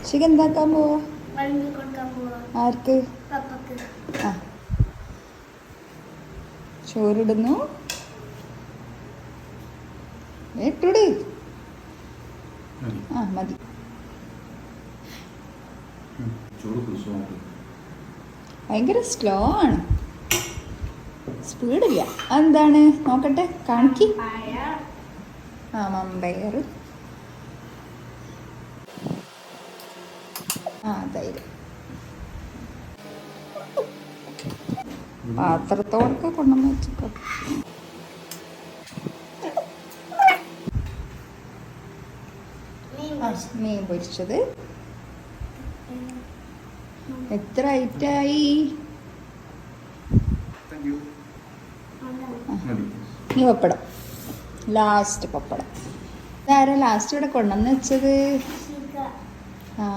ശിഖ എന്താക്കാൻ പോവാ? ആർക്ക്? ആ ചോറിടുന്നു. ഇട്ടുടി. ആ മതി. ഭയങ്കര സ്ലോ ആണ്, സ്പീഡില്ല. അതെന്താണ് നോക്കട്ടെ, കാണിക്ക്. ആ മമ്പയർ, ആ തൈര്. പാത്രത്തോടൊക്കെ കൊണ്ടുവന്ന് വെച്ചോ. ആ മീൻ പൊരിച്ചത്. എത്ര ഐറ്റായി? ഈ പപ്പടം, ലാസ്റ്റ് പപ്പടം. ഇതാരാ ലാസ്റ്റ് ഇവിടെ കൊണ്ടുവന്ന് വെച്ചത്?